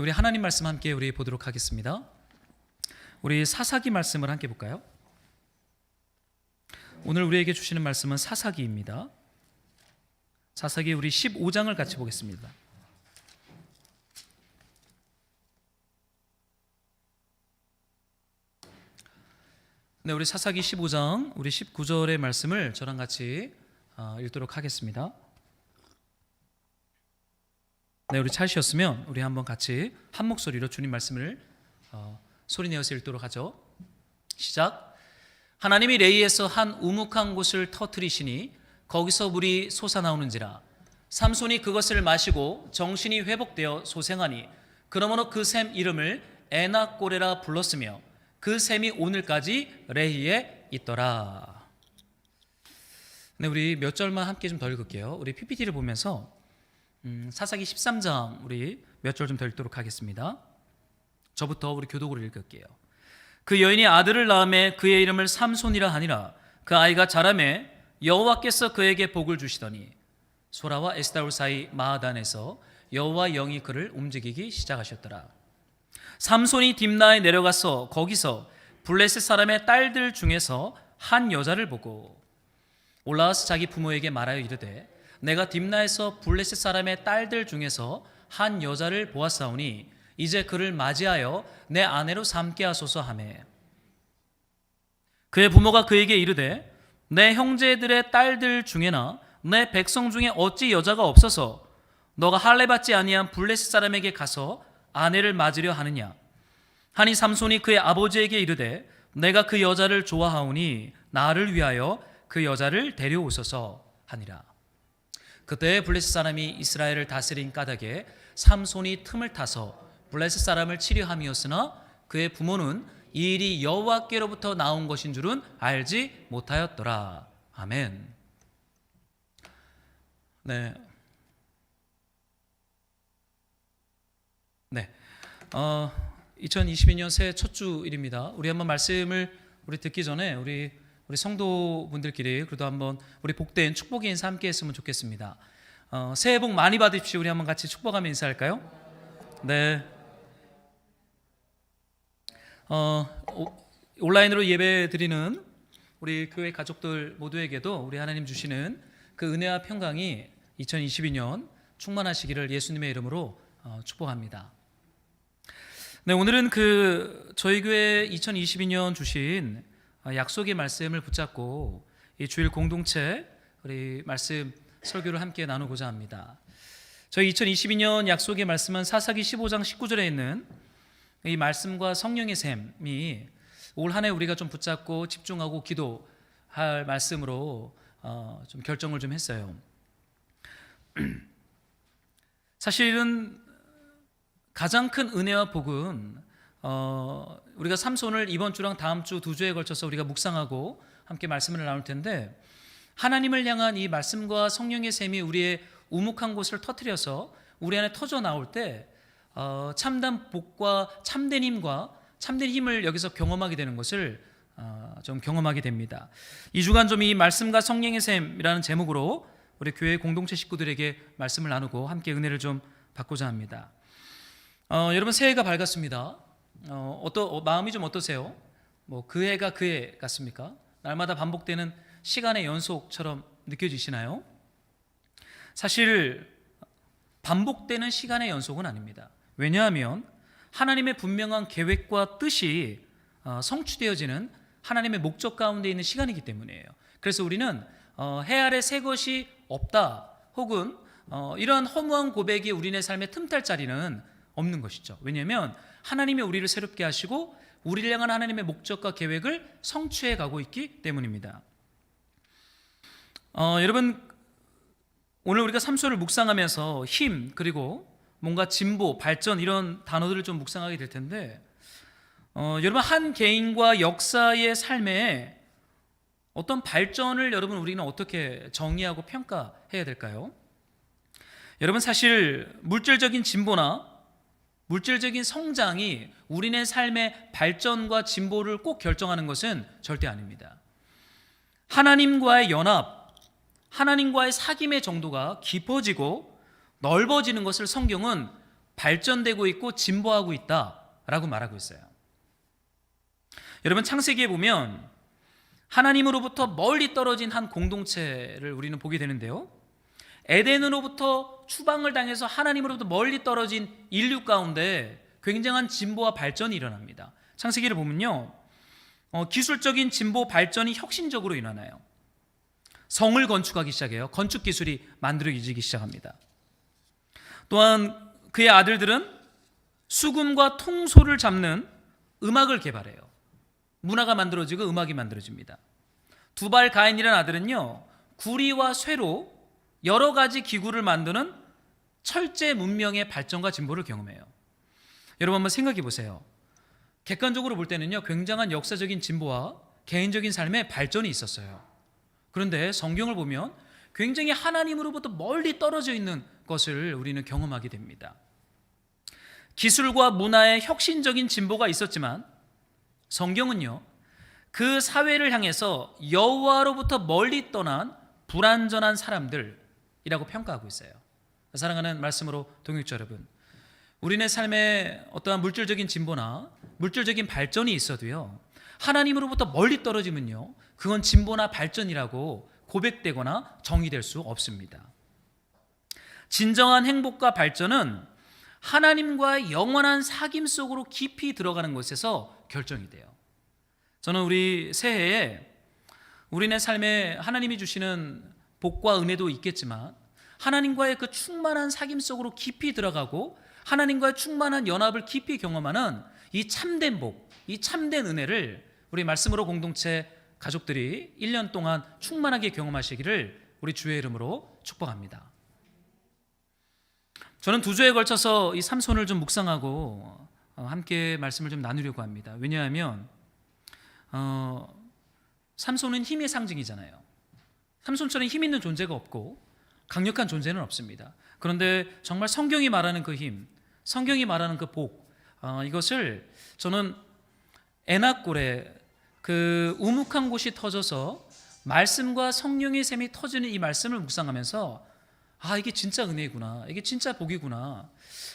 우리 하나님 말씀 함께 우리 보도록 하겠습니다. 우리 사사기 말씀을 함께 볼까요? 오늘 우리에게 주시는 말씀은 사사기입니다. 사사기 우리 15장을 같이 보겠습니다. 네, 우리 사사기 15장 우리 19절의 말씀을 저랑 같이 읽도록 하겠습니다. 네, 우리 찾으셨으면 우리 한번 같이 한 목소리로 주님 말씀을 소리내어서 읽도록 하죠. 시작. 하나님이 레이에서 한 우묵한 곳을 터뜨리시니 거기서 물이 솟아나오는지라. 삼손이 그것을 마시고 정신이 회복되어 소생하니 그러므로 그 샘 이름을 에낙고레라 불렀으며 그 샘이 오늘까지 레이에 있더라. 네, 우리 몇 절만 함께 좀 더 읽을게요. 우리 PPT를 보면서 사사기 13장 우리 몇 절 좀 더 읽도록 하겠습니다. 저부터 우리 교독으로 읽을게요. 그 여인이 아들을 낳음에 그의 이름을 삼손이라 하니라. 그 아이가 자라매 여호와께서 그에게 복을 주시더니 소라와 에스다올 사이 마하단에서 여호와 영이 그를 움직이기 시작하셨더라. 삼손이 딥나에 내려가서 거기서 블레셋 사람의 딸들 중에서 한 여자를 보고 올라와서 자기 부모에게 말하여 이르되 내가 딥나에서 블레셋 사람의 딸들 중에서 한 여자를 보았사오니 이제 그를 맞이하여 내 아내로 삼게 하소서 하매 그의 부모가 그에게 이르되 내 형제들의 딸들 중에나 내 백성 중에 어찌 여자가 없어서 너가 할례 받지 아니한 블레셋 사람에게 가서 아내를 맞으려 하느냐 하니 삼손이 그의 아버지에게 이르되 내가 그 여자를 좋아하오니 나를 위하여 그 여자를 데려오소서 하니라. 그때 블레셋 사람이 이스라엘을 다스린 까닭에 삼손이 틈을 타서 블레셋 사람을 치려함이었으나 그의 부모는 이 일이 여호와께로부터 나온 것인 줄은 알지 못하였더라. 아멘. 네. 2022년 새해 첫 주일입니다. 우리 한번 말씀을 우리 듣기 전에 우리 성도분들끼리 그래도 한번 우리 복된 축복의 인사 함께 했으면 좋겠습니다. 새해 복 많이 받으십시오. 우리 한번 같이 축복하며 인사할까요? 네. 온라인으로 예배 드리는 우리 교회 가족들 모두에게도 우리 하나님 주시는 그 은혜와 평강이 2022년 충만하시기를 예수님의 이름으로 축복합니다. 네, 오늘은 저희 교회 2022년 주신 약속의 말씀을 붙잡고 이 주일 공동체 우리 말씀 설교를 함께 나누고자 합니다. 저희 2022년 약속의 말씀은 사사기 15장 19절에 있는 이 말씀과 성령의 샘이 올 한 해 우리가 좀 붙잡고 집중하고 기도할 말씀으로 좀 결정을 좀 했어요. 사실은 가장 큰 은혜와 복은 우리가 삼손을 이번 주랑 다음 주 두 주에 걸쳐서 우리가 묵상하고 함께 말씀을 나눌 텐데 하나님을 향한 이 말씀과 성령의 샘이 우리의 우묵한 곳을 터뜨려서 우리 안에 터져 나올 때 참된 복과 참된 힘과 참된 힘을 여기서 경험하게 되는 것을 좀 경험하게 됩니다. 이 주간 좀 이 말씀과 성령의 샘이라는 제목으로 우리 교회 공동체 식구들에게 말씀을 나누고 함께 은혜를 좀 받고자 합니다. 여러분 새해가 밝았습니다. 마음이 좀 어떠세요? 그 해가 그 해 같습니까? 날마다 반복되는 시간의 연속처럼 느껴지시나요? 사실 반복되는 시간의 연속은 아닙니다. 왜냐하면 하나님의 분명한 계획과 뜻이 성취되어지는 하나님의 목적 가운데 있는 시간이기 때문이에요. 그래서 우리는 해 아래 새 것이 없다 혹은 이러한 허무한 고백이 우리네 삶의 틈탈 자리는 없는 것이죠. 왜냐하면 하나님이 우리를 새롭게 하시고 우리를 향한 하나님의 목적과 계획을 성취해 가고 있기 때문입니다. 여러분 오늘 우리가 삼손을 묵상하면서 힘 그리고 뭔가 진보, 발전 이런 단어들을 좀 묵상하게 될 텐데 여러분 한 개인과 역사의 삶에 어떤 발전을 여러분 우리는 어떻게 정의하고 평가해야 될까요? 여러분 사실 물질적인 진보나 물질적인 성장이 우리네 삶의 발전과 진보를 꼭 결정하는 것은 절대 아닙니다. 하나님과의 연합, 하나님과의 사귐의 정도가 깊어지고 넓어지는 것을 성경은 발전되고 있고 진보하고 있다라고 말하고 있어요. 여러분, 창세기에 보면 하나님으로부터 멀리 떨어진 한 공동체를 우리는 보게 되는데요. 에덴으로부터 추방을 당해서 하나님으로부터 멀리 떨어진 인류 가운데 굉장한 진보와 발전이 일어납니다. 창세기를 보면요, 기술적인 진보 발전이 혁신적으로 일어나요. 성을 건축하기 시작해요. 건축 기술이 만들어지기 시작합니다. 또한 그의 아들들은 수금과 통소를 잡는 음악을 개발해요. 문화가 만들어지고 음악이 만들어집니다. 두발 가인이라는 아들은요, 구리와 쇠로 여러 가지 기구를 만드는 철제 문명의 발전과 진보를 경험해요. 여러분 한번 생각해 보세요. 객관적으로 볼 때는요, 굉장한 역사적인 진보와 개인적인 삶의 발전이 있었어요. 그런데 성경을 보면 굉장히 하나님으로부터 멀리 떨어져 있는 것을 우리는 경험하게 됩니다. 기술과 문화의 혁신적인 진보가 있었지만 성경은요, 그 사회를 향해서 여호와로부터 멀리 떠난 불완전한 사람들이라고 평가하고 있어요. 사랑하는 말씀으로 동역자 여러분, 우리네 삶에 어떠한 물질적인 진보나 물질적인 발전이 있어도요, 하나님으로부터 멀리 떨어지면요, 그건 진보나 발전이라고 고백되거나 정의될 수 없습니다. 진정한 행복과 발전은 하나님과의 영원한 사귐 속으로 깊이 들어가는 것에서 결정이 돼요. 저는 우리 새해에 우리네 삶에 하나님이 주시는 복과 은혜도 있겠지만 하나님과의 그 충만한 사귐 속으로 깊이 들어가고 하나님과의 충만한 연합을 깊이 경험하는 이 참된 복, 이 참된 은혜를 우리 말씀으로 공동체 가족들이 1년 동안 충만하게 경험하시기를 우리 주의 이름으로 축복합니다. 저는 2주에 걸쳐서 이 삼손을 좀 묵상하고 함께 말씀을 좀 나누려고 합니다. 왜냐하면 삼손은 힘의 상징이잖아요. 삼손처럼 힘 있는 존재가 없고 강력한 존재는 없습니다. 그런데 정말 성경이 말하는 그 힘, 성경이 말하는 그 복, 이것을 저는 에낙골에 그 우묵한 곳이 터져서 말씀과 성령의 샘이 터지는 이 말씀을 묵상하면서 이게 진짜 은혜구나, 이게 진짜 복이구나,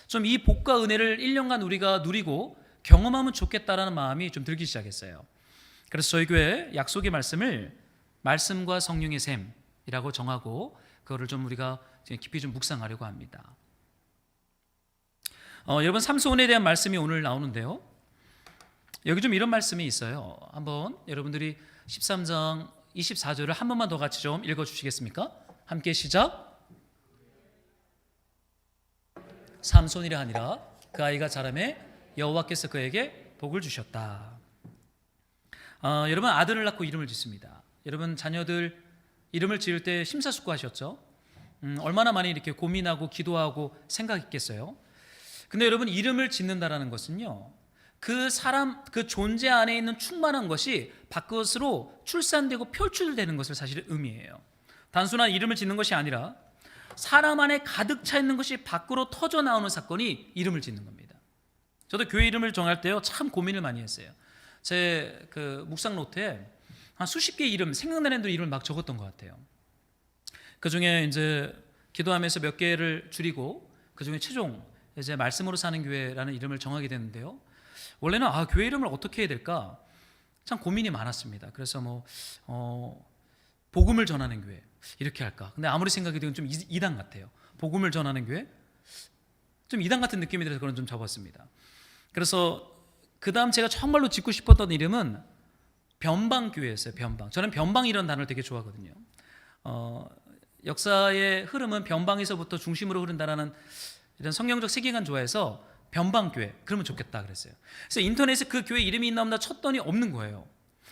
좀 이 복과 은혜를 1년간 우리가 누리고 경험하면 좋겠다라는 마음이 좀 들기 시작했어요. 그래서 저희 교회 약속의 말씀을 말씀과 성령의 샘이라고 정하고 그거를 좀 우리가 깊이 좀 묵상하려고 합니다. 여러분, 삼손에 대한 말씀이 오늘 나오는데요, 여기 좀 이런 말씀이 있어요. 한번 여러분들이 13장 24절을 한 번만 더 같이 좀 읽어주시겠습니까? 함께 시작. 삼손이라 하니라 그 아이가 자라매 여호와께서 그에게 복을 주셨다. 여러분, 아들을 낳고 이름을 짓습니다. 여러분, 자녀들 이름을 지을 때 심사숙고하셨죠? 얼마나 많이 이렇게 고민하고 기도하고 생각했겠어요? 근데 여러분, 이름을 짓는다라는 것은요, 그 사람, 그 존재 안에 있는 충만한 것이 밖으로 출산되고 표출되는 것을 사실 의미해요. 단순한 이름을 짓는 것이 아니라 사람 안에 가득 차 있는 것이 밖으로 터져 나오는 사건이 이름을 짓는 겁니다. 저도 교회 이름을 정할 때요, 참 고민을 많이 했어요. 제 그 묵상 노트에 한 수십 개의 이름, 생각나는 대로 이름을 막 적었던 것 같아요. 그 중에 이제 기도하면서 몇 개를 줄이고 그 중에 최종 이제 말씀으로 사는 교회라는 이름을 정하게 됐는데요. 원래는 교회 이름을 어떻게 해야 될까 참 고민이 많았습니다. 그래서 복음을 전하는 교회 이렇게 할까? 근데 아무리 생각해도 좀 이단 같아요. 복음을 전하는 교회? 좀 이단 같은 느낌이 들어서 그건 좀 접었습니다. 그래서 그 다음 제가 정말로 짓고 싶었던 이름은 변방교회였어요. 변방. 저는 변방이라는 단어를 되게 좋아하거든요. 역사의 흐름은 변방에서부터 중심으로 흐른다라는 이런 성경적 세계관 좋아해서 변방교회 그러면 좋겠다 그랬어요. 그래서 인터넷에 그 교회 이름이 있나 없나 쳤더니 없는 거예요.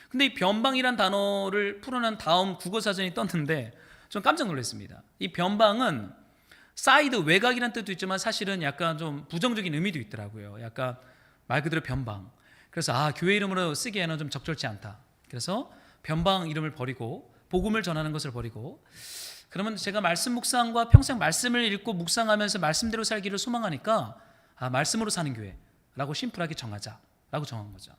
근데 이 변방이란 단어를 풀어낸 다음 국어사전이 떴는데 좀 깜짝 놀랐습니다. 이 변방은 사이드, 외곽이라는 뜻도 있지만 사실은 약간 좀 부정적인 의미도 있더라고요. 약간 말 그대로 변방. 그래서 교회 이름으로 쓰기에는 좀 적절치 않다. 그래서 변방 이름을 버리고 복음을 전하는 것을 버리고, 그러면 제가 말씀 묵상과 평생 말씀을 읽고 묵상하면서 말씀대로 살기를 소망하니까 말씀으로 사는 교회라고 심플하게 정하자라고 정한 거죠.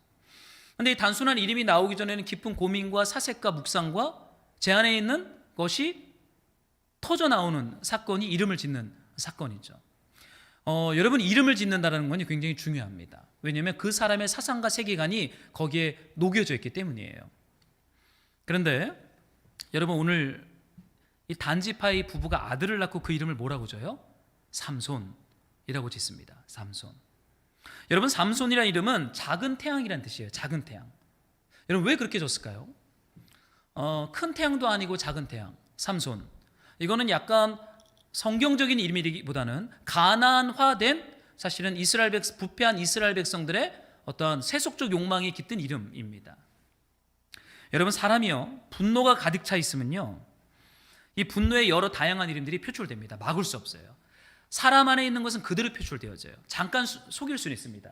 그런데 이 단순한 이름이 나오기 전에는 깊은 고민과 사색과 묵상과 제 안에 있는 것이 터져 나오는 사건이 이름을 짓는 사건이죠. 여러분 이름을 짓는다는 건 굉장히 중요합니다. 왜냐하면 그 사람의 사상과 세계관이 거기에 녹여져 있기 때문이에요. 그런데 여러분 오늘 이 단지파의 부부가 아들을 낳고 그 이름을 뭐라고 줘요? 삼손이라고 짓습니다. 삼손. 여러분 삼손이라는 이름은 작은 태양이라는 뜻이에요. 작은 태양. 여러분 왜 그렇게 줬을까요? 큰 태양도 아니고 작은 태양, 삼손. 이거는 약간 성경적인 이름이기보다는 가나안화된 사실은 부패한 이스라엘 백성들의 어떤 세속적 욕망이 깃든 이름입니다. 여러분 사람이요 분노가 가득 차 있으면요 이 분노의 여러 다양한 이름들이 표출됩니다. 막을 수 없어요. 사람 안에 있는 것은 그대로 표출되어져요. 잠깐 속일 수는 있습니다.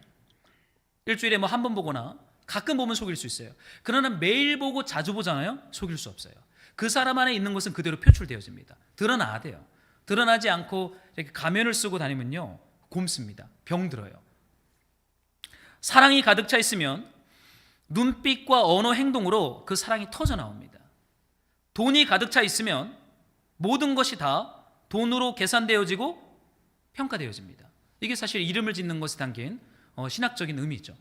일주일에 뭐 한 번 보거나 가끔 보면 속일 수 있어요. 그러나 매일 보고 자주 보잖아요. 속일 수 없어요. 그 사람 안에 있는 것은 그대로 표출되어집니다. 드러나야 돼요. 드러나지 않고 이렇게 가면을 쓰고 다니면요 곪습니다. 병들어요. 사랑이 가득 차 있으면 눈빛과 언어 행동으로 그 사랑이 터져 나옵니다. 돈이 가득 차 있으면 모든 것이 다 돈으로 계산되어지고 평가되어집니다. 이게 사실 이름을 짓는 것에 담긴 신학적인 의미죠.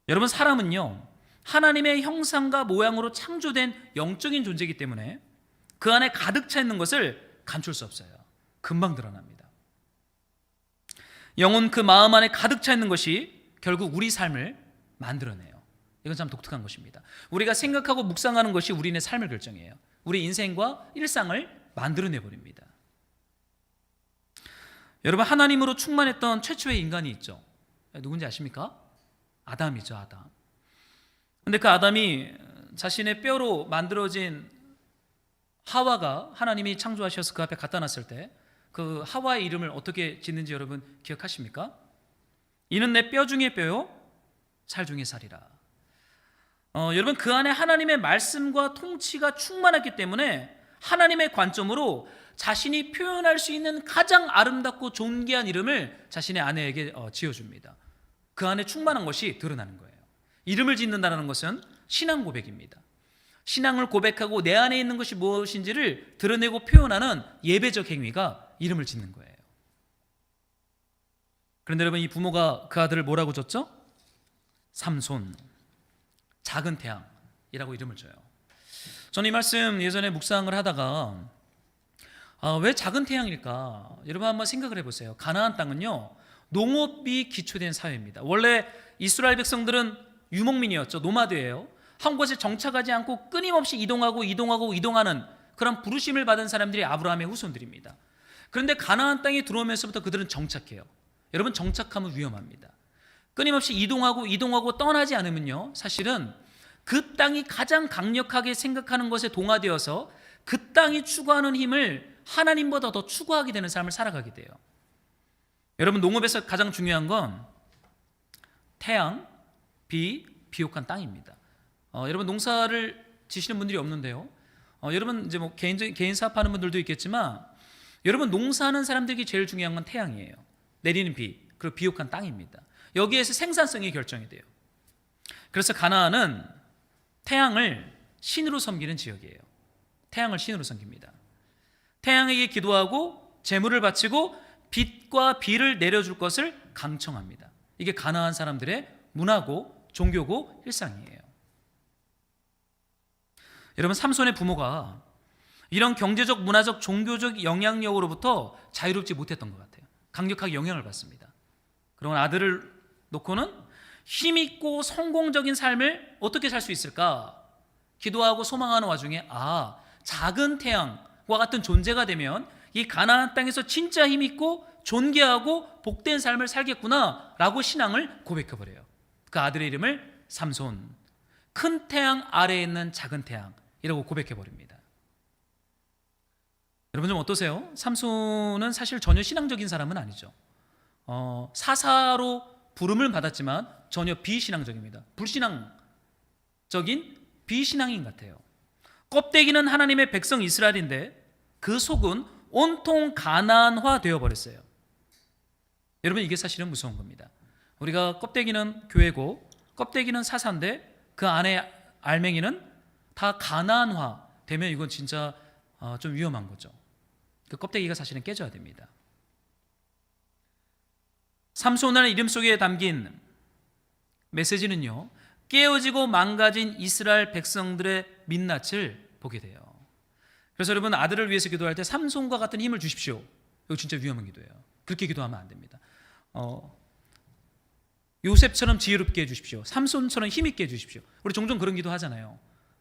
여러분 사람은요 하나님의 형상과 모양으로 창조된 영적인 존재이기 때문에 그 안에 가득 차 있는 것을 감출 수 없어요. 금방 드러납니다. 영혼 그 마음 안에 가득 차 있는 것이 결국 우리 삶을 만들어내요. 이건 참 독특한 것입니다. 우리가 생각하고 묵상하는 것이 우리의 삶을 결정해요. 우리 인생과 일상을 만들어내버립니다. 여러분 하나님으로 충만했던 최초의 인간이 있죠. 누군지 아십니까? 아담이죠. 아담. 근데 그 아담이 자신의 뼈로 만들어진 하와가 하나님이 창조하셔서 그 앞에 갖다 놨을 때 그 하와의 이름을 어떻게 짓는지 여러분 기억하십니까? 이는 내 뼈 중에 뼈요 살 중에 살이라. 여러분 그 안에 하나님의 말씀과 통치가 충만했기 때문에 하나님의 관점으로 자신이 표현할 수 있는 가장 아름답고 존귀한 이름을 자신의 아내에게 지어줍니다. 그 안에 충만한 것이 드러나는 거예요. 이름을 짓는다는 것은 신앙 고백입니다. 신앙을 고백하고 내 안에 있는 것이 무엇인지를 드러내고 표현하는 예배적 행위가 이름을 짓는 거예요. 그런데 여러분 이 부모가 그 아들을 뭐라고 줬죠? 삼손, 작은 태양이라고 이름을 줘요. 저는 이 말씀 예전에 묵상을 하다가 왜 작은 태양일까? 여러분 한번 생각을 해보세요. 가나안 땅은요 농업이 기초된 사회입니다. 원래 이스라엘 백성들은 유목민이었죠. 노마드예요. 한 곳에 정착하지 않고 끊임없이 이동하는 그런 부르심을 받은 사람들이 아브라함의 후손들입니다. 그런데 가나안 땅에 들어오면서부터 그들은 정착해요. 여러분 정착하면 위험합니다. 끊임없이 이동하고 떠나지 않으면요 사실은 그 땅이 가장 강력하게 생각하는 것에 동화되어서 그 땅이 추구하는 힘을 하나님보다 더 추구하게 되는 삶을 살아가게 돼요. 여러분 농업에서 가장 중요한 건 태양, 비옥한 땅입니다. 여러분 농사를 지시는 분들이 없는데요. 여러분 이제 뭐 개인 사업하는 분들도 있겠지만 여러분 농사하는 사람들에게 제일 중요한 건 태양이에요. 내리는 비, 그리고 비옥한 땅입니다. 여기에서 생산성이 결정이 돼요. 그래서 가나안은 태양을 신으로 섬기는 지역이에요. 태양을 신으로 섬깁니다. 태양에게 기도하고 제물을 바치고 빛과 비를 내려줄 것을 강청합니다. 이게 가나안 사람들의 문화고 종교고 일상이에요. 여러분 삼손의 부모가 이런 경제적, 문화적, 종교적 영향력으로부터 자유롭지 못했던 것 같아요. 강력하게 영향을 받습니다. 그러면 아들을 놓고는 힘있고 성공적인 삶을 어떻게 살 수 있을까? 기도하고 소망하는 와중에 작은 태양과 같은 존재가 되면 이 가나안 땅에서 진짜 힘있고 존귀하고 복된 삶을 살겠구나 라고 신앙을 고백해버려요. 그 아들의 이름을 삼손, 큰 태양 아래에 있는 작은 태양이라고 고백해버립니다. 여러분 좀 어떠세요? 삼손은 사실 전혀 신앙적인 사람은 아니죠. 사사로 부름을 받았지만 전혀 비신앙적입니다. 불신앙적인 비신앙인 같아요. 껍데기는 하나님의 백성 이스라엘인데 그 속은 온통 가나안화 되어버렸어요. 여러분 이게 사실은 무서운 겁니다. 우리가 껍데기는 교회고 껍데기는 사사인데 그 안에 알맹이는 다 가나안화 되면 이건 진짜 좀 위험한 거죠. 그 껍데기가 사실은 깨져야 됩니다. 삼손이라는 이름 속에 담긴 메시지는요, 깨어지고 망가진 이스라엘 백성들의 민낯을 보게 돼요. 그래서 여러분, 아들을 위해서 기도할 때 삼손과 같은 힘을 주십시오. 이거 진짜 위험한 기도예요. 그렇게 기도하면 안 됩니다. 요셉처럼 지혜롭게 해주십시오. 삼손처럼 힘있게 해주십시오. 우리 종종 그런 기도 하잖아요.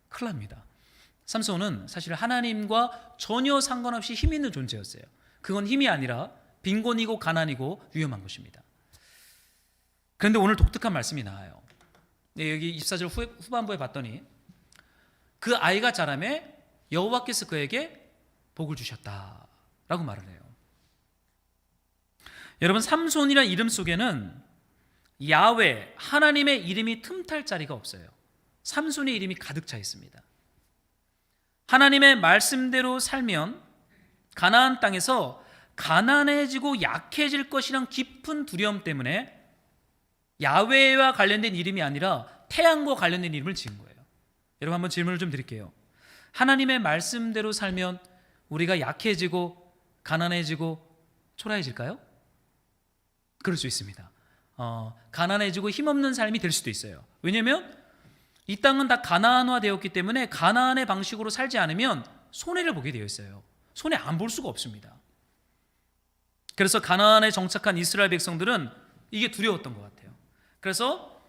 큰일 납니다. 삼손은 사실 하나님과 전혀 상관없이 힘 있는 존재였어요. 그건 힘이 아니라 빈곤이고 가난이고 위험한 것입니다. 그런데 오늘 독특한 말씀이 나와요. 여기 24절 후반부에 봤더니 그 아이가 자라매 여호와께서 그에게 복을 주셨다라고 말을 해요. 여러분, 삼손이라는 이름 속에는 야훼, 하나님의 이름이 틈탈 자리가 없어요. 삼손의 이름이 가득 차 있습니다. 하나님의 말씀대로 살면 가나안 땅에서 가난해지고 약해질 것이란 깊은 두려움 때문에 야훼와 관련된 이름이 아니라 태양과 관련된 이름을 지은 거예요. 여러분, 한번 질문을 좀 드릴게요. 하나님의 말씀대로 살면 우리가 약해지고 가난해지고 초라해질까요? 그럴 수 있습니다. 가난해지고 힘없는 삶이 될 수도 있어요. 왜냐하면 이 땅은 다 가나안화 되었기 때문에 가나안의 방식으로 살지 않으면 손해를 보게 되어 있어요. 손해 안 볼 수가 없습니다. 그래서 가나안에 정착한 이스라엘 백성들은 이게 두려웠던 것 같아요. 그래서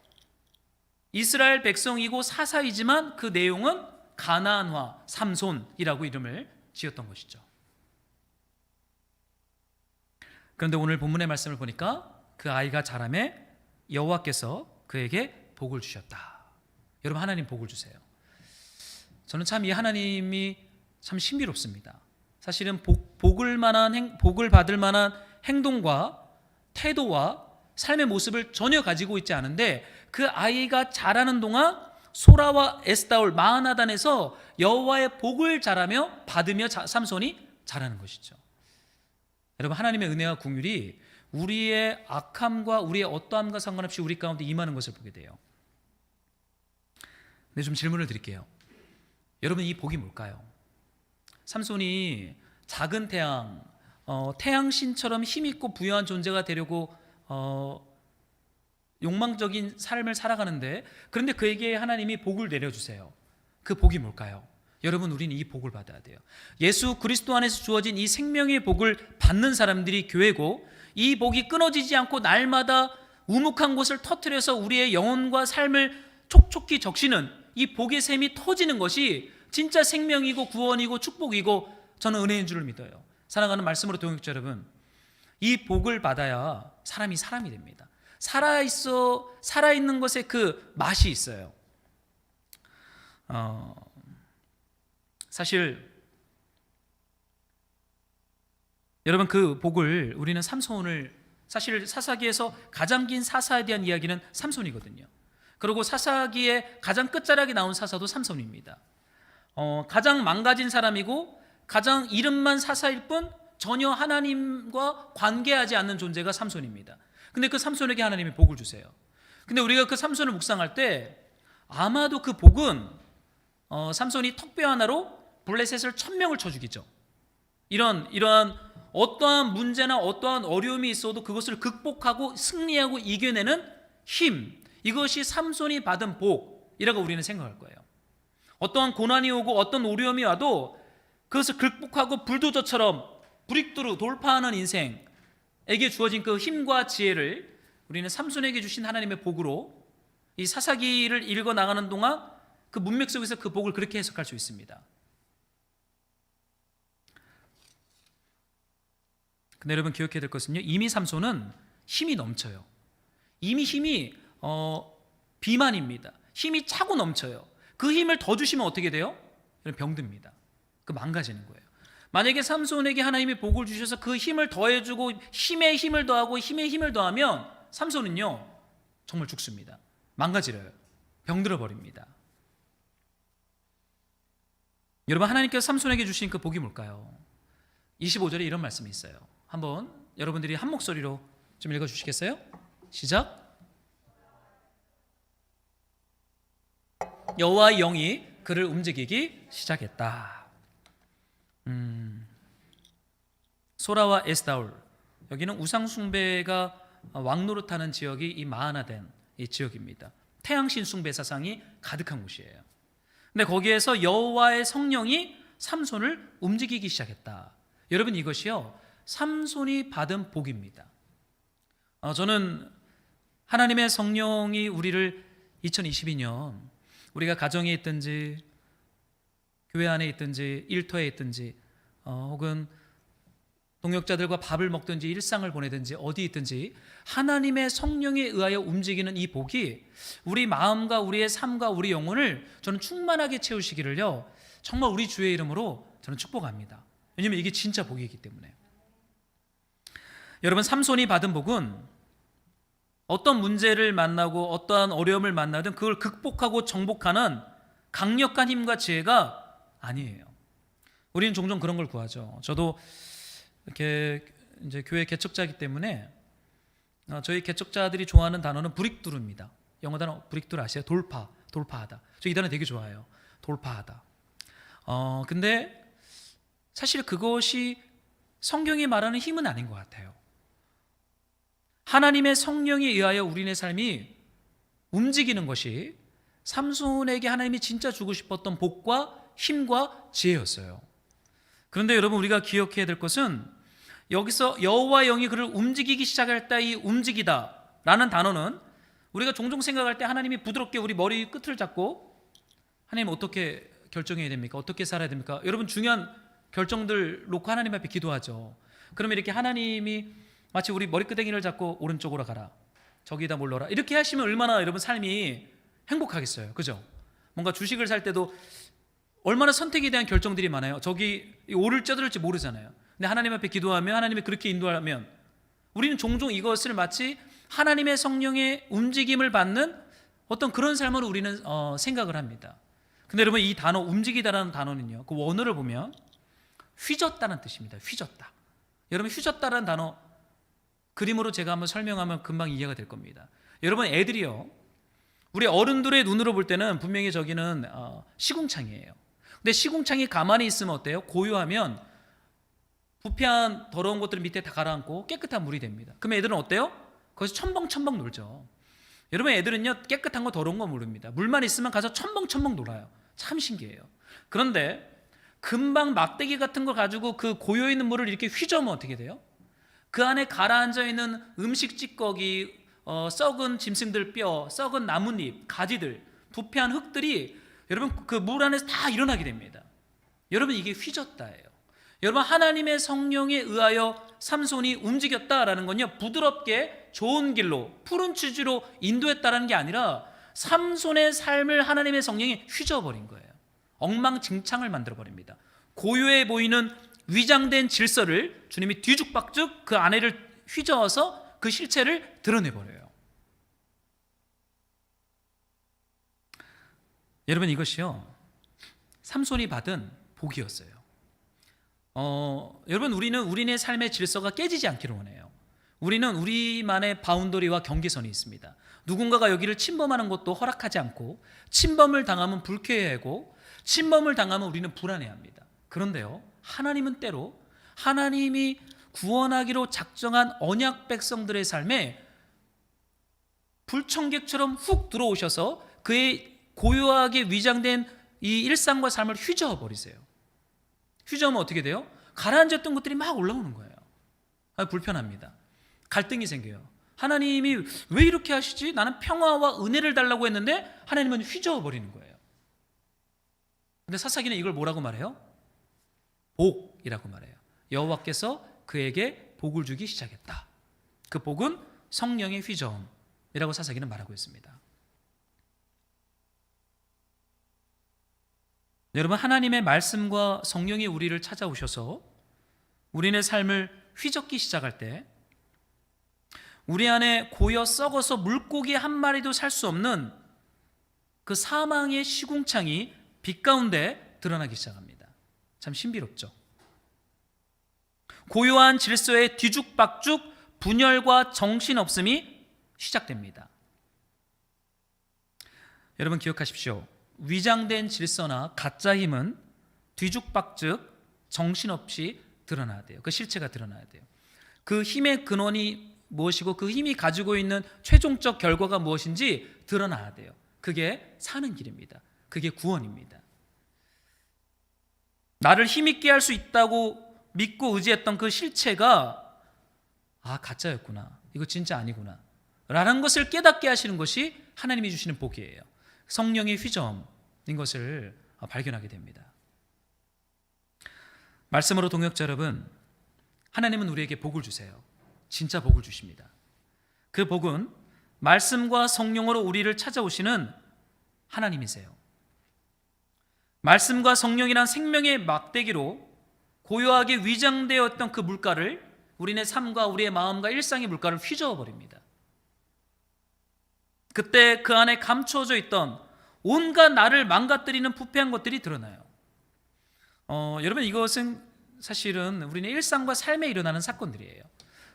이스라엘 백성이고 사사이지만 그 내용은 가나안화, 삼손이라고 이름을 지었던 것이죠. 그런데 오늘 본문의 말씀을 보니까 그 아이가 자라매 여호와께서 그에게 복을 주셨다. 여러분, 하나님 복을 주세요. 저는 참 이 하나님이 참 신비롭습니다. 사실은 복을 받을 만한 행동과 태도와 삶의 모습을 전혀 가지고 있지 않은데 그 아이가 자라는 동안 소라와 에스다올 마하나단에서 여호와의 복을 자라며 받으며 삼손이 자라는 것이죠. 여러분, 하나님의 은혜와 긍휼이 우리의 악함과 우리의 어떠함과 상관없이 우리 가운데 임하는 것을 보게 돼요. 근데 좀 질문을 드릴게요. 여러분, 이 복이 뭘까요? 삼손이 작은 태양, 태양신처럼 힘있고 부유한 존재가 되려고 욕망적인 삶을 살아가는데, 그런데 그에게 하나님이 복을 내려주세요. 그 복이 뭘까요? 여러분, 우리는 이 복을 받아야 돼요. 예수 그리스도 안에서 주어진 이 생명의 복을 받는 사람들이 교회고, 이 복이 끊어지지 않고 날마다 우묵한 곳을 터뜨려서 우리의 영혼과 삶을 촉촉히 적시는 이 복의 샘이 터지는 것이 진짜 생명이고 구원이고 축복이고 저는 은혜인 줄을 믿어요. 사랑하는 말씀으로 동역자 여러분, 이 복을 받아야 사람이 됩니다. 살아있는 것에 그 맛이 있어요. 사실 여러분, 그 복을 우리는 삼손을, 사실 사사기에서 가장 긴 사사에 대한 이야기는 삼손이거든요. 그리고 사사기의 가장 끝자락에 나온 사사도 삼손입니다. 가장 망가진 사람이고 가장 이름만 사사일 뿐 전혀 하나님과 관계하지 않는 존재가 삼손입니다. 근데 그 삼손에게 하나님이 복을 주세요. 근데 우리가 그 삼손을 묵상할 때 아마도 그 복은 삼손이 턱뼈 하나로 블레셋을 1000명을 쳐 죽이죠. 이러한 어떠한 문제나 어떠한 어려움이 있어도 그것을 극복하고 승리하고 이겨내는 힘, 이것이 삼손이 받은 복이라고 우리는 생각할 거예요. 어떠한 고난이 오고 어떤 어려움이 와도 그것을 극복하고 불도저처럼 브릭트루 돌파하는 인생에게 주어진 그 힘과 지혜를 우리는 삼손에게 주신 하나님의 복으로 이 사사기를 읽어 나가는 동안 그 문맥 속에서 그 복을 그렇게 해석할 수 있습니다. 근데 여러분, 기억해야 될 것은요, 이미 삼손은 힘이 넘쳐요. 이미 힘이 비만입니다. 힘이 차고 넘쳐요. 그 힘을 더 주시면 어떻게 돼요? 병듭니다. 그 망가지는 거예요. 만약에 삼손에게 하나님이 복을 주셔서 그 힘을 더해주고 힘에 힘을 더하고 힘에 힘을 더하면 삼손은요 정말 죽습니다. 망가지려요. 병들어 버립니다. 여러분, 하나님께서 삼손에게 주신 그 복이 뭘까요? 25절에 이런 말씀이 있어요. 한번 여러분들이 한 목소리로 좀 읽어주시겠어요? 시작. 여호와의 영이 그를 움직이기 시작했다. 소라와 에스다올, 여기는 우상 숭배가 왕노릇하는 지역이 이 마하나된 이 지역입니다. 태양신 숭배 사상이 가득한 곳이에요. 근데 거기에서 여호와의 성령이 삼손을 움직이기 시작했다. 여러분, 이것이요, 삼손이 받은 복입니다. 저는 하나님의 성령이 우리를 2022년 우리가 가정에 있든지 교회 안에 있든지 일터에 있든지 혹은 동역자들과 밥을 먹든지 일상을 보내든지 어디 있든지 하나님의 성령에 의하여 움직이는 이 복이 우리 마음과 우리의 삶과 우리 영혼을 저는 충만하게 채우시기를요, 정말 우리 주의 이름으로 저는 축복합니다. 왜냐하면 이게 진짜 복이기 때문에. 여러분, 삼손이 받은 복은 어떤 문제를 만나고 어떠한 어려움을 만나든 그걸 극복하고 정복하는 강력한 힘과 지혜가 아니에요. 우리는 종종 그런 걸 구하죠. 저도 이렇게 이제 교회 개척자이기 때문에 저희 개척자들이 좋아하는 단어는 브릭두루입니다. 영어 단어 브릭두루 아세요? 돌파하다. 저 이 단어 되게 좋아해요. 돌파하다. 근데 사실 그것이 성경이 말하는 힘은 아닌 것 같아요. 하나님의 성령에 의하여 우리의 삶이 움직이는 것이 삼손에게 하나님이 진짜 주고 싶었던 복과 힘과 지혜였어요. 그런데 여러분, 우리가 기억해야 될 것은 여기서 여호와의 영이 그를 움직이기 시작할 때 이 움직이다 라는 단어는 우리가 종종 생각할 때 하나님이 부드럽게 우리 머리 끝을 잡고 하나님 어떻게 결정해야 됩니까? 어떻게 살아야 됩니까? 여러분, 중요한 결정들 놓고 하나님 앞에 기도하죠. 그러면 이렇게 하나님이 마치 우리 머리끄댕이를 잡고 오른쪽으로 가라, 저기다 몰러라, 이렇게 하시면 얼마나 여러분 삶이 행복하겠어요. 그죠? 뭔가 주식을 살 때도 얼마나 선택에 대한 결정들이 많아요. 저기 오를지 저들지 모르잖아요. 근데 하나님 앞에 기도하면 하나님이 그렇게 인도하면 우리는 종종 이것을 마치 하나님의 성령의 움직임을 받는 어떤 그런 삶으로 우리는 생각을 합니다. 근데 여러분, 이 단어 움직이다라는 단어는요, 그 원어를 보면 휘젓다는 뜻입니다. 휘젓다. 여러분, 휘젓다라는 단어 그림으로 제가 한번 설명하면 금방 이해가 될 겁니다. 여러분, 애들이요, 우리 어른들의 눈으로 볼 때는 분명히 저기는 시궁창이에요. 근데 시궁창이 가만히 있으면 어때요? 고요하면 부패한 더러운 것들 밑에 다 가라앉고 깨끗한 물이 됩니다. 그럼 애들은 어때요? 거기서 첨벙첨벙 놀죠. 여러분, 애들은요, 깨끗한 거 더러운 거 모릅니다. 물만 있으면 가서 첨벙첨벙 놀아요. 참 신기해요. 그런데 금방 막대기 같은 걸 가지고 그 고여있는 물을 이렇게 휘저으면 어떻게 돼요? 그 안에 가라앉아 있는 음식 찌꺼기, 썩은 짐승들 뼈, 썩은 나뭇잎, 가지들, 부패한 흙들이 여러분 그 물 안에서 다 일어나게 됩니다. 여러분, 이게 휘젓다예요. 여러분, 하나님의 성령에 의하여 삼손이 움직였다라는 건요, 부드럽게 좋은 길로 푸른 추지로 인도했다라는 게 아니라 삼손의 삶을 하나님의 성령이 휘저어버린 거예요. 엉망진창을 만들어버립니다. 고요해 보이는 위장된 질서를 주님이 뒤죽박죽 그 안에를 휘저어서 그 실체를 드러내버려요. 여러분, 이것이요, 삼손이 받은 복이었어요. 여러분, 우리는 우리네 삶의 질서가 깨지지 않기를 원해요. 우리는 우리만의 바운더리와 경계선이 있습니다. 누군가가 여기를 침범하는 것도 허락하지 않고, 침범을 당하면 불쾌해하고, 침범을 당하면 우리는 불안해합니다. 그런데요, 하나님은 때로 하나님이 구원하기로 작정한 언약 백성들의 삶에 불청객처럼 훅 들어오셔서 그의 고요하게 위장된 이 일상과 삶을 휘저어 버리세요. 휘저으면 어떻게 돼요? 가라앉았던 것들이 막 올라오는 거예요. 불편합니다. 갈등이 생겨요. 하나님이 왜 이렇게 하시지? 나는 평화와 은혜를 달라고 했는데 하나님은 휘저어 버리는 거예요. 근데 사사기는 이걸 뭐라고 말해요? 복이라고 말해요. 여호와께서 그에게 복을 주기 시작했다. 그 복은 성령의 휘저음이라고 사사기는 말하고 있습니다. 여러분, 하나님의 말씀과 성령이 우리를 찾아오셔서 우리의 삶을 휘젓기 시작할 때 우리 안에 고여 썩어서 물고기 한 마리도 살 수 없는 그 사망의 시궁창이 빛 가운데 드러나기 시작합니다. 참 신비롭죠. 고요한 질서의 뒤죽박죽 분열과 정신없음이 시작됩니다. 여러분, 기억하십시오. 위장된 질서나 가짜 힘은 뒤죽박죽 정신없이 드러나야 돼요. 그 실체가 드러나야 돼요. 그 힘의 근원이 무엇이고 그 힘이 가지고 있는 최종적 결과가 무엇인지 드러나야 돼요. 그게 사는 길입니다. 그게 구원입니다. 나를 힘있게 할 수 있다고 믿고 의지했던 그 실체가 가짜였구나. 이거 진짜 아니구나. 라는 것을 깨닫게 하시는 것이 하나님이 주시는 복이에요. 성령의 휘저음인 것을 발견하게 됩니다. 말씀으로 동역자 여러분, 하나님은 우리에게 복을 주세요. 진짜 복을 주십니다. 그 복은 말씀과 성령으로 우리를 찾아오시는 하나님이세요. 말씀과 성령이란 생명의 막대기로 고요하게 위장되었던 그 물가를 우리의 삶과 우리의 마음과 일상의 물가를 휘저어 버립니다. 그때 그 안에 감춰져 있던 온갖 나를 망가뜨리는 부패한 것들이 드러나요. 여러분, 이것은 사실은 우리의 일상과 삶에 일어나는 사건들이에요.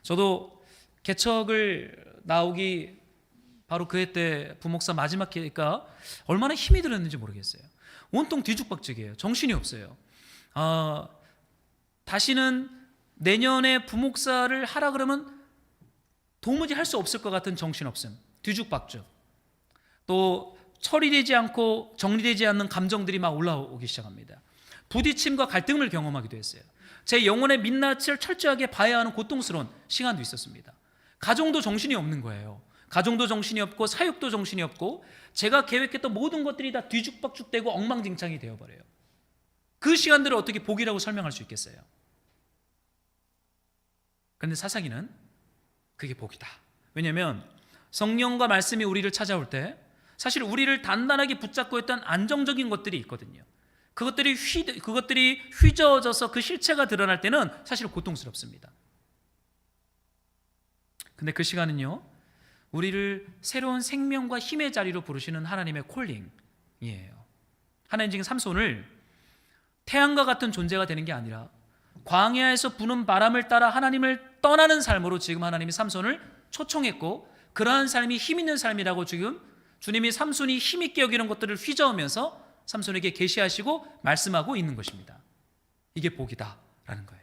저도 개척을 나오기 바로 그 해 때 부목사 마지막 해가 얼마나 힘이 들었는지 모르겠어요. 온통 뒤죽박죽이에요. 정신이 없어요. 다시는 내년에 부목사를 하라 그러면 도무지 할 수 없을 것 같은 정신없음, 뒤죽박죽, 또 처리되지 않고 정리되지 않는 감정들이 막 올라오기 시작합니다. 부딪힘과 갈등을 경험하기도 했어요. 제 영혼의 민낯을 철저하게 봐야 하는 고통스러운 시간도 있었습니다. 가정도 정신이 없는 거예요. 가정도 정신이 없고 사육도 정신이 없고 제가 계획했던 모든 것들이 다 뒤죽박죽되고 엉망진창이 되어버려요. 그 시간들을 어떻게 복이라고 설명할 수 있겠어요? 그런데 사사기는 그게 복이다. 왜냐하면 성령과 말씀이 우리를 찾아올 때 사실 우리를 단단하게 붙잡고 있던 안정적인 것들이 있거든요. 그것들이 휘저어져서 그 실체가 드러날 때는 사실 고통스럽습니다. 근데 그 시간은요, 우리를 새로운 생명과 힘의 자리로 부르시는 하나님의 콜링이에요. 하나님 지금 삼손을 태양과 같은 존재가 되는 게 아니라 광야에서 부는 바람을 따라 하나님을 떠나는 삶으로 지금 하나님이 삼손을 초청했고, 그러한 삶이 힘 있는 삶이라고 지금 주님이 삼손이 힘있게 여기는 것들을 휘저으면서 삼손에게 계시하시고 말씀하고 있는 것입니다. 이게 복이다라는 거예요.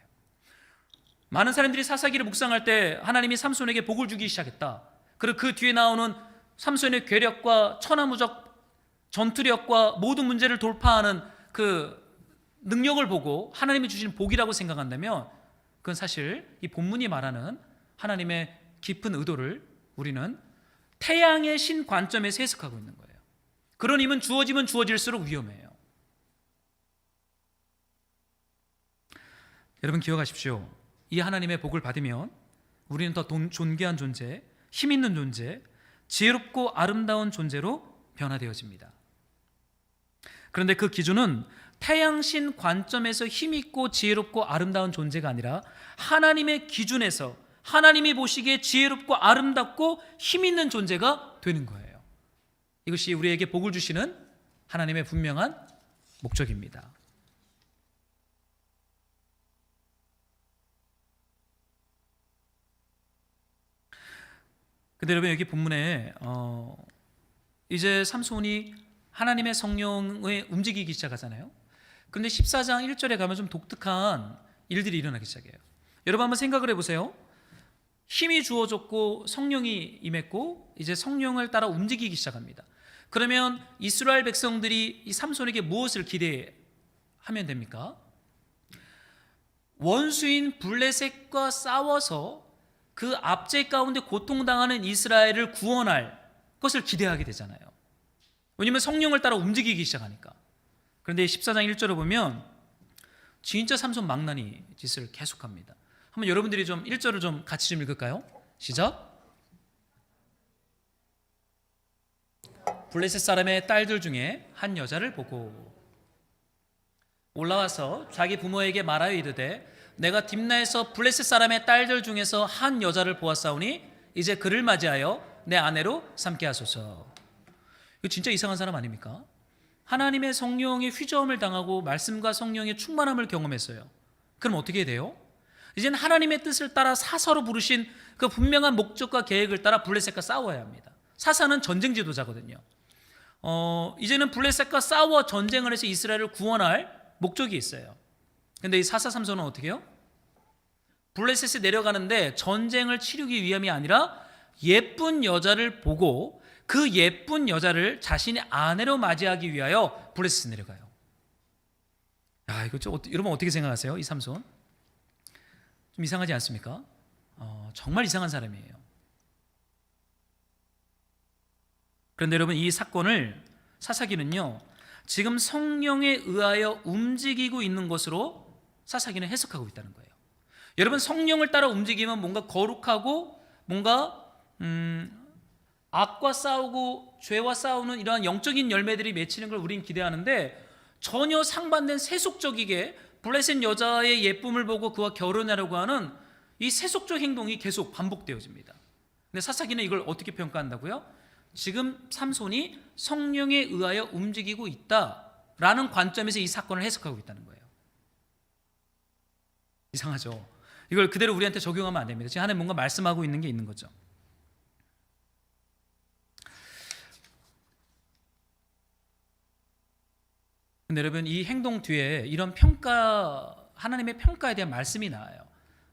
많은 사람들이 사사기를 묵상할 때 하나님이 삼손에게 복을 주기 시작했다. 그리고 그 뒤에 나오는 삼손의 괴력과 천하무적 전투력과 모든 문제를 돌파하는 그 능력을 보고 하나님이 주시는 복이라고 생각한다면 그건 사실 이 본문이 말하는 하나님의 깊은 의도를 우리는 태양의 신 관점에서 해석하고 있는 거예요. 그런 힘은 주어지면 주어질수록 위험해요. 여러분 기억하십시오. 이 하나님의 복을 받으면 우리는 더 존귀한 존재, 힘 있는 존재, 지혜롭고 아름다운 존재로 변화되어집니다. 그런데 그 기준은 태양신 관점에서 힘있고 지혜롭고 아름다운 존재가 아니라 하나님의 기준에서 하나님이 보시기에 지혜롭고 아름답고 힘있는 존재가 되는 거예요. 이것이 우리에게 복을 주시는 하나님의 분명한 목적입니다. 근데 여러분 여기 본문에 이제 삼손이 하나님의 성령에 움직이기 시작하잖아요. 그런데 14장 1절에 가면 좀 독특한 일들이 일어나기 시작해요. 여러분 한번 생각을 해보세요. 힘이 주어졌고 성령이 임했고 이제 성령을 따라 움직이기 시작합니다. 그러면 이스라엘 백성들이 이 삼손에게 무엇을 기대하면 됩니까? 원수인 블레셋과 싸워서 그 압제 가운데 고통당하는 이스라엘을 구원할 것을 기대하게 되잖아요. 왜냐하면 성령을 따라 움직이기 시작하니까. 그런데 14장 1절을 보면 진짜 삼손 망나니 짓을 계속합니다. 한번 여러분들이 좀 1절을 좀 같이 좀 읽을까요? 시작. 블레셋 사람의 딸들 중에 한 여자를 보고 올라와서 자기 부모에게 말하여 이르되 내가 딥나에서 블레셋 사람의 딸들 중에서 한 여자를 보았사오니 이제 그를 맞이하여 내 아내로 삼게 하소서. 이거 진짜 이상한 사람 아닙니까? 하나님의 성령의 휘저음을 당하고 말씀과 성령의 충만함을 경험했어요. 그럼 어떻게 돼요? 이제는 하나님의 뜻을 따라 사사로 부르신 그 분명한 목적과 계획을 따라 블레셋과 싸워야 합니다. 사사는 전쟁 지도자거든요. 이제는 블레셋과 싸워 전쟁을 해서 이스라엘을 구원할 목적이 있어요. 근데 이 사사 삼손은 어떻게 해요? 블레셋에 내려가는데 전쟁을 치르기 위함이 아니라 예쁜 여자를 보고 그 예쁜 여자를 자신의 아내로 맞이하기 위하여 블레셋에 내려가요. 이거 여러분 어떻게 생각하세요? 이 삼손 좀 이상하지 않습니까? 정말 이상한 사람이에요. 그런데 여러분, 이 사건을 사사기는요, 지금 성령에 의하여 움직이고 있는 것으로 사사기는 해석하고 있다는 거예요. 여러분, 성령을 따라 움직이면 뭔가 거룩하고 뭔가 악과 싸우고 죄와 싸우는 이러한 영적인 열매들이 맺히는 걸 우린 기대하는데, 전혀 상반된 세속적이게 블레셋 여자의 예쁨을 보고 그와 결혼하려고 하는 이 세속적 행동이 계속 반복되어집니다. 근데 사사기는 이걸 어떻게 평가한다고요? 지금 삼손이 성령에 의하여 움직이고 있다라는 관점에서 이 사건을 해석하고 있다는 거예요. 이상하죠? 이걸 그대로 우리한테 적용하면 안 됩니다. 지금 하나님 뭔가 말씀하고 있는 게 있는 거죠. 근데 여러분, 이 행동 뒤에 이런 평가, 하나님의 평가에 대한 말씀이 나와요.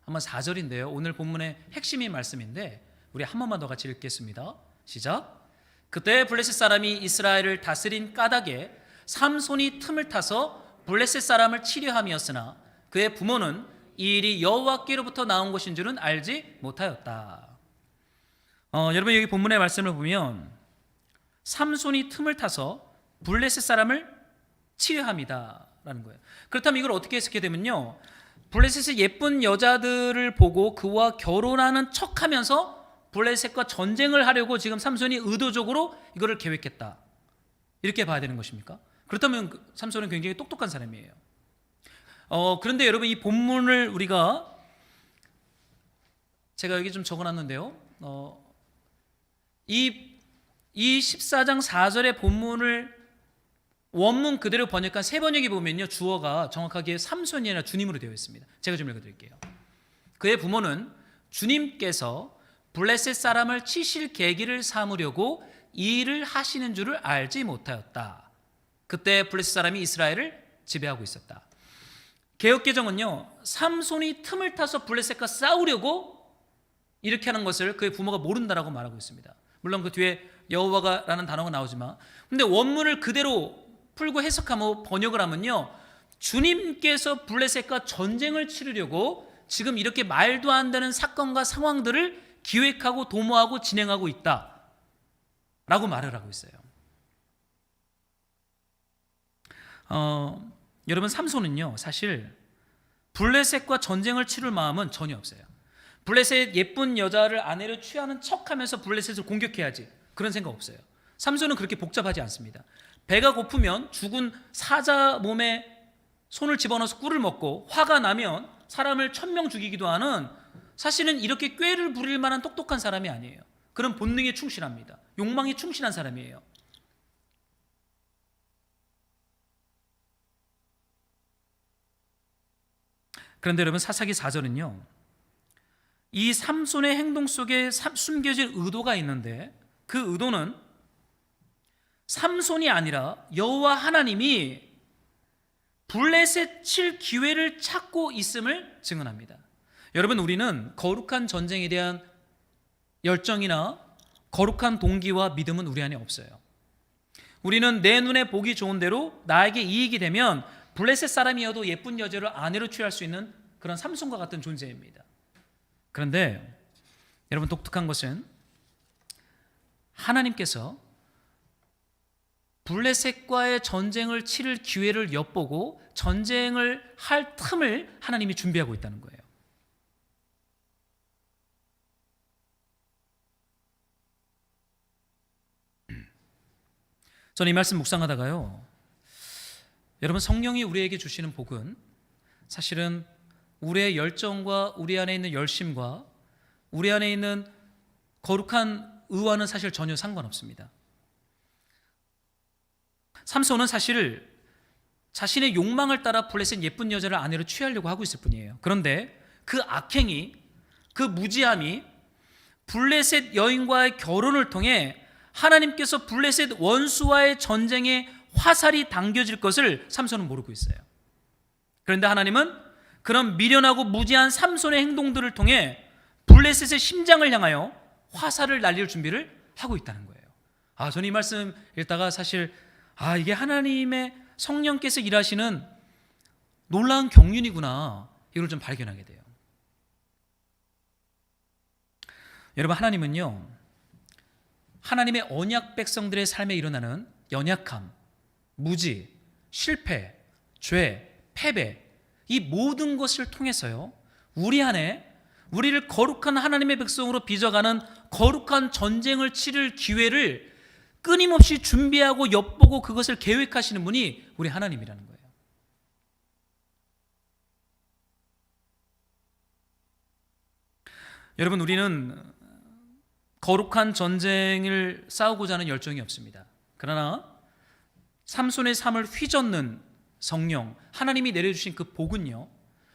한번 4절인데요. 오늘 본문의 핵심인 말씀인데 우리 한 번만 더 같이 읽겠습니다. 시작. 그때 블레셋 사람이 이스라엘을 다스린 까닭에 삼손이 틈을 타서 블레셋 사람을 치려함이었으나 그의 부모는 이 일이 여호와께로부터 나온 것인 줄은 알지 못하였다. 여러분, 여기 본문의 말씀을 보면 삼손이 틈을 타서 블레셋 사람을 치려함이다라는 거예요. 그렇다면 이걸 어떻게 해석해야 되면요, 블레셋의 예쁜 여자들을 보고 그와 결혼하는 척하면서 블레셋과 전쟁을 하려고 지금 삼손이 의도적으로 이거를 계획했다, 이렇게 봐야 되는 것입니까? 그렇다면 삼손은 굉장히 똑똑한 사람이에요. 그런데 여러분, 이 본문을 제가 여기 좀 적어놨는데요, 이 14장 4절의 본문을 원문 그대로 번역한 새 번역에 보면요, 주어가 정확하게 삼손이 아니라 주님으로 되어 있습니다. 제가 좀 읽어드릴게요. 그의 부모는 주님께서 블레셋 사람을 치실 계기를 삼으려고 이 일을 하시는 줄을 알지 못하였다. 그때 블레셋 사람이 이스라엘을 지배하고 있었다. 개역개정은요, 삼손이 틈을 타서 블레셋과 싸우려고 이렇게 하는 것을 그의 부모가 모른다라고 말하고 있습니다. 물론 그 뒤에 여호와가라는 단어가 나오지만, 근데 원문을 그대로 풀고 해석하고 번역을 하면요, 주님께서 블레셋과 전쟁을 치르려고 지금 이렇게 말도 안 되는 사건과 상황들을 기획하고 도모하고 진행하고 있다라고 말을 하고 있어요. 여러분, 삼손은요, 사실 블레셋과 전쟁을 치를 마음은 전혀 없어요. 블레셋 예쁜 여자를 아내로 취하는 척하면서 블레셋을 공격해야지, 그런 생각 없어요. 삼손은 그렇게 복잡하지 않습니다. 배가 고프면 죽은 사자 몸에 손을 집어넣어서 꿀을 먹고, 화가 나면 사람을 1000명 죽이기도 하는, 사실은 이렇게 꾀를 부릴 만한 똑똑한 사람이 아니에요. 그런 본능에 충실합니다. 욕망에 충실한 사람이에요. 그런데 여러분, 사사기 4절은요, 이 삼손의 행동 속에 숨겨질 의도가 있는데, 그 의도는 삼손이 아니라 여호와 하나님이 블레셋 칠 기회를 찾고 있음을 증언합니다. 여러분, 우리는 거룩한 전쟁에 대한 열정이나 거룩한 동기와 믿음은 우리 안에 없어요. 우리는 내 눈에 보기 좋은 대로 나에게 이익이 되면 블레셋 사람이어도 예쁜 여자를 아내로 취할 수 있는 그런 삼손과 같은 존재입니다. 그런데 여러분, 독특한 것은 하나님께서 블레셋과의 전쟁을 치를 기회를 엿보고 전쟁을 할 틈을 하나님이 준비하고 있다는 거예요. 저는 이 말씀 묵상하다가요, 여러분, 성령이 우리에게 주시는 복은 사실은 우리의 열정과 우리 안에 있는 열심과 우리 안에 있는 거룩한 의와는 사실 전혀 상관없습니다. 삼손은 사실 자신의 욕망을 따라 블레셋 예쁜 여자를 아내로 취하려고 하고 있을 뿐이에요. 그런데 그 악행이, 그 무지함이 블레셋 여인과의 결혼을 통해 하나님께서 블레셋 원수와의 전쟁에 화살이 당겨질 것을 삼손은 모르고 있어요. 그런데 하나님은 그런 미련하고 무지한 삼손의 행동들을 통해 블레셋의 심장을 향하여 화살을 날릴 준비를 하고 있다는 거예요. 저는 이 말씀 읽다가 사실 이게 하나님의 성령께서 일하시는 놀라운 경륜이구나, 이걸 좀 발견하게 돼요. 여러분, 하나님은요, 하나님의 언약 백성들의 삶에 일어나는 연약함, 무지, 실패, 죄, 패배, 이 모든 것을 통해서요, 우리 안에 우리를 거룩한 하나님의 백성으로 빚어가는 거룩한 전쟁을 치를 기회를 끊임없이 준비하고 엿보고 그것을 계획하시는 분이 우리 하나님이라는 거예요. 여러분, 우리는 거룩한 전쟁을 싸우고자 하는 열정이 없습니다. 그러나 삼손의 삶을 휘젓는 성령, 하나님이 내려주신 그 복은요,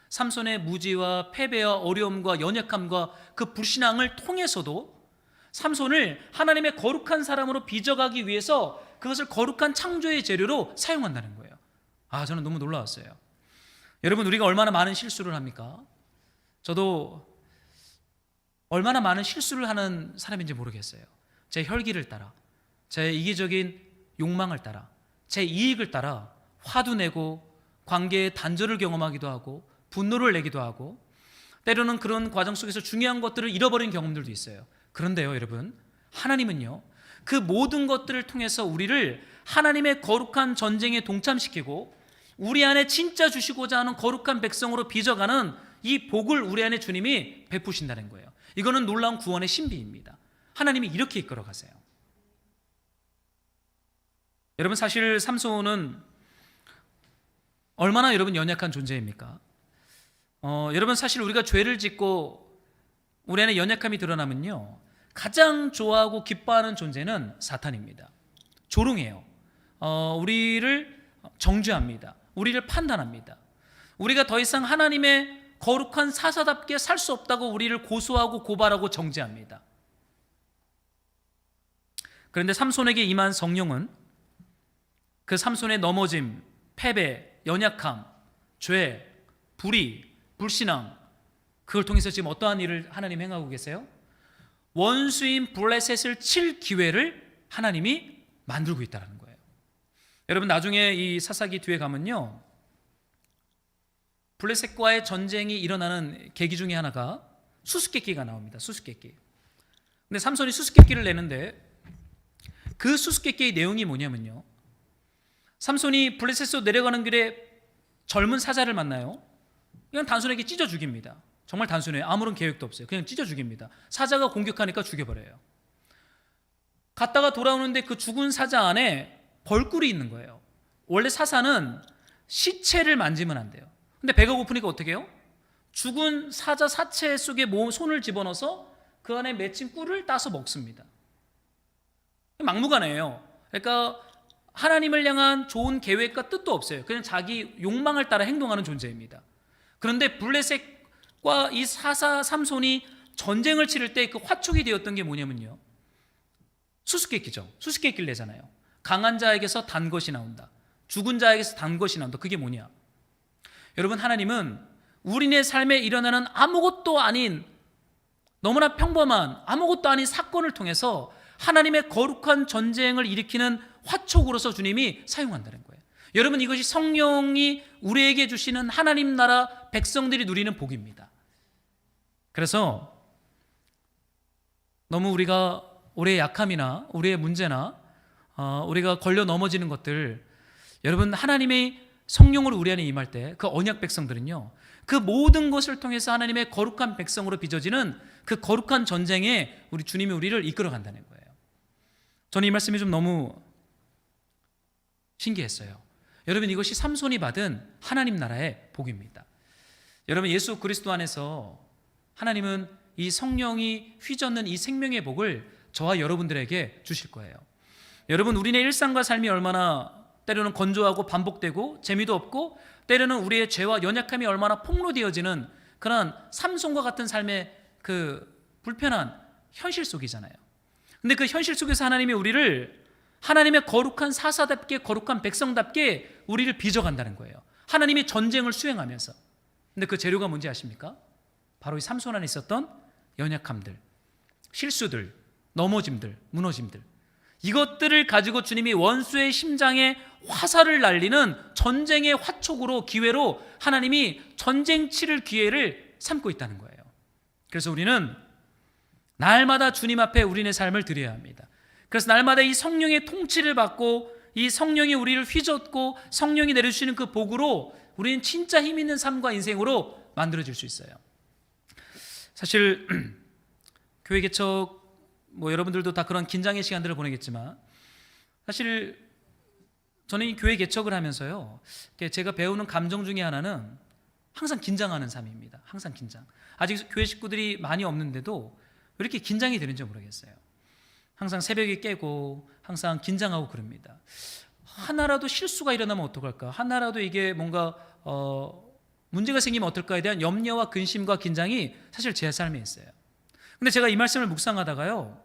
삼손의 무지와 패배와 어려움과 연약함과 그 불신앙을 통해서도 삼손을 하나님의 거룩한 사람으로 빚어가기 위해서 그것을 거룩한 창조의 재료로 사용한다는 거예요. 저는 너무 놀라웠어요. 여러분, 우리가 얼마나 많은 실수를 합니까? 저도 얼마나 많은 실수를 하는 사람인지 모르겠어요. 제 혈기를 따라, 제 이기적인 욕망을 따라, 제 이익을 따라 화도 내고 관계의 단절을 경험하기도 하고 분노를 내기도 하고, 때로는 그런 과정 속에서 중요한 것들을 잃어버린 경험들도 있어요. 그런데요, 여러분, 하나님은요, 그 모든 것들을 통해서 우리를 하나님의 거룩한 전쟁에 동참시키고 우리 안에 진짜 주시고자 하는 거룩한 백성으로 빚어가는 이 복을 우리 안에 주님이 베푸신다는 거예요. 이거는 놀라운 구원의 신비입니다. 하나님이 이렇게 이끌어 가세요. 여러분, 사실 삼손은 얼마나 여러분 연약한 존재입니까? 여러분, 사실 우리가 죄를 짓고 우리 안에 연약함이 드러나면요, 가장 좋아하고 기뻐하는 존재는 사탄입니다. 조롱해요. 우리를 정죄합니다. 우리를 판단합니다. 우리가 더 이상 하나님의 거룩한 사사답게 살 수 없다고 우리를 고소하고 고발하고 정죄합니다. 그런데 삼손에게 임한 성령은 그 삼손의 넘어짐, 패배, 연약함, 죄, 불의, 불신앙, 그걸 통해서 지금 어떠한 일을 하나님 행하고 계세요? 원수인 블레셋을 칠 기회를 하나님이 만들고 있다는 거예요. 여러분, 나중에 이 사사기 뒤에 가면요, 블레셋과의 전쟁이 일어나는 계기 중에 하나가 수수께끼가 나옵니다. 수수께끼. 근데 삼손이 수수께끼를 내는데 그 수수께끼의 내용이 뭐냐면요, 삼손이 블레셋으로 내려가는 길에 젊은 사자를 만나요. 그냥 단순하게 찢어 죽입니다. 정말 단순해요. 아무런 계획도 없어요. 그냥 찢어 죽입니다. 사자가 공격하니까 죽여버려요. 갔다가 돌아오는데 그 죽은 사자 안에 벌꿀이 있는 거예요. 원래 사자는 시체를 만지면 안 돼요. 근데 배가 고프니까 어떻게 해요? 죽은 사자 사체 속에 손을 집어넣어서 그 안에 맺힌 꿀을 따서 먹습니다. 막무가내예요. 그러니까 하나님을 향한 좋은 계획과 뜻도 없어요. 그냥 자기 욕망을 따라 행동하는 존재입니다. 그런데 블레셋과 이 사사 삼손이 전쟁을 치를 때 그 화촉이 되었던 게 뭐냐면요, 수수께끼죠. 수수께끼를 내잖아요. 강한 자에게서 단 것이 나온다. 죽은 자에게서 단 것이 나온다. 그게 뭐냐? 여러분, 하나님은 우리네 삶에 일어나는 아무것도 아닌, 너무나 평범한 아무것도 아닌 사건을 통해서 하나님의 거룩한 전쟁을 일으키는 화촉으로서 주님이 사용한다는 거예요. 여러분, 이것이 성령이 우리에게 주시는 하나님 나라 백성들이 누리는 복입니다. 그래서 너무 우리가 우리의 약함이나 우리의 문제나 우리가 걸려 넘어지는 것들, 여러분, 하나님의 성령으로 우리 안에 임할 때 그 언약 백성들은요, 그 모든 것을 통해서 하나님의 거룩한 백성으로 빚어지는 그 거룩한 전쟁에 우리 주님이 우리를 이끌어 간다는 거예요. 저는 이 말씀이 좀 너무 신기했어요. 여러분, 이것이 삼손이 받은 하나님 나라의 복입니다. 여러분, 예수 그리스도 안에서 하나님은 이 성령이 휘젓는 이 생명의 복을 저와 여러분들에게 주실 거예요. 여러분, 우리네 일상과 삶이 얼마나 때로는 건조하고 반복되고 재미도 없고, 때로는 우리의 죄와 연약함이 얼마나 폭로되어지는 그런 삼손과 같은 삶의 그 불편한 현실 속이잖아요. 근데 그 현실 속에서 하나님이 우리를 하나님의 거룩한 사사답게, 거룩한 백성답게 우리를 빚어간다는 거예요. 하나님이 전쟁을 수행하면서. 근데 그 재료가 뭔지 아십니까? 바로 이 삼손 안에 있었던 연약함들, 실수들, 넘어짐들, 무너짐들, 이것들을 가지고 주님이 원수의 심장에 화살을 날리는 전쟁의 화촉으로, 기회로 하나님이 전쟁 치를 기회를 삼고 있다는 거예요. 그래서 우리는 날마다 주님 앞에 우리의 삶을 드려야 합니다. 그래서 날마다 이 성령의 통치를 받고 이 성령이 우리를 휘젓고 성령이 내려주시는 그 복으로 우리는 진짜 힘 있는 삶과 인생으로 만들어질 수 있어요. 사실 교회 개척 여러분들도 다 그런 긴장의 시간들을 보내겠지만, 사실 저는 이 교회 개척을 하면서요, 제가 배우는 감정 중에 하나는 항상 긴장하는 삶입니다. 항상 긴장. 아직 교회 식구들이 많이 없는데도 왜 이렇게 긴장이 되는지 모르겠어요. 항상 새벽에 깨고 항상 긴장하고 그럽니다. 하나라도 실수가 일어나면 어떡할까? 하나라도 이게 뭔가 문제가 생기면 어떨까에 대한 염려와 근심과 긴장이 사실 제 삶에 있어요. 근데 제가 이 말씀을 묵상하다가요,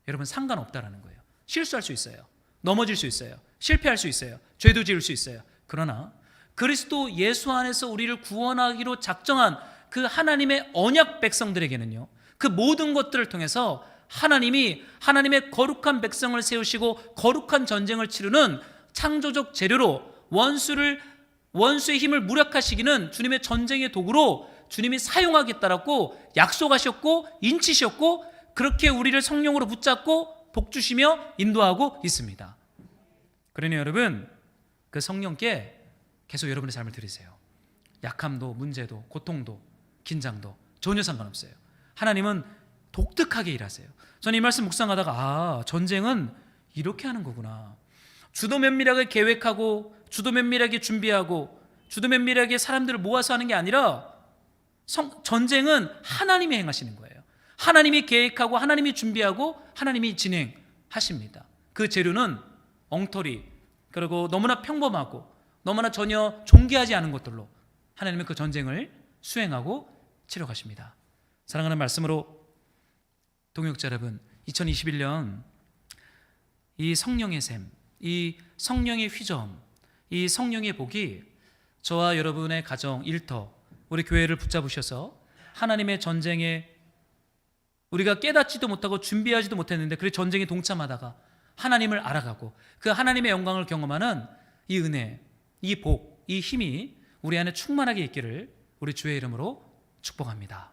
여러분, 상관없다라는 거예요. 실수할 수 있어요. 넘어질 수 있어요. 실패할 수 있어요. 죄도 지을 수 있어요. 그러나 그리스도 예수 안에서 우리를 구원하기로 작정한 그 하나님의 언약 백성들에게는요, 그 모든 것들을 통해서 하나님이 하나님의 거룩한 백성을 세우시고 거룩한 전쟁을 치르는 창조적 재료로 원수의 힘을 무력화시키는 주님의 전쟁의 도구로 주님이 사용하겠다라고 약속하셨고 인치셨고, 그렇게 우리를 성령으로 붙잡고 복주시며 인도하고 있습니다. 그러니 여러분, 그 성령께 계속 여러분의 삶을 드리세요. 약함도, 문제도, 고통도, 긴장도 전혀 상관없어요. 하나님은 독특하게 일하세요. 저는 이 말씀 묵상하다가 전쟁은 이렇게 하는 거구나. 주도 면밀하게 계획하고 주도 면밀하게 준비하고 주도 면밀하게 사람들을 모아서 하는 게 아니라 전쟁은 하나님이 행하시는 거예요. 하나님이 계획하고 하나님이 준비하고 하나님이 진행하십니다. 그 재료는 엉터리, 그리고 너무나 평범하고 너무나 전혀 존귀하지 않은 것들로 하나님은 그 전쟁을 수행하고 치러가십니다. 사랑하는 말씀으로 동역자 여러분, 2021년 이 성령의 샘, 이 성령의 휘저음, 이 성령의 복이 저와 여러분의 가정, 일터, 우리 교회를 붙잡으셔서 하나님의 전쟁에 우리가 깨닫지도 못하고 준비하지도 못했는데 그 전쟁에 동참하다가 하나님을 알아가고 그 하나님의 영광을 경험하는 이 은혜, 이 복, 이 힘이 우리 안에 충만하게 있기를 우리 주의 이름으로 축복합니다.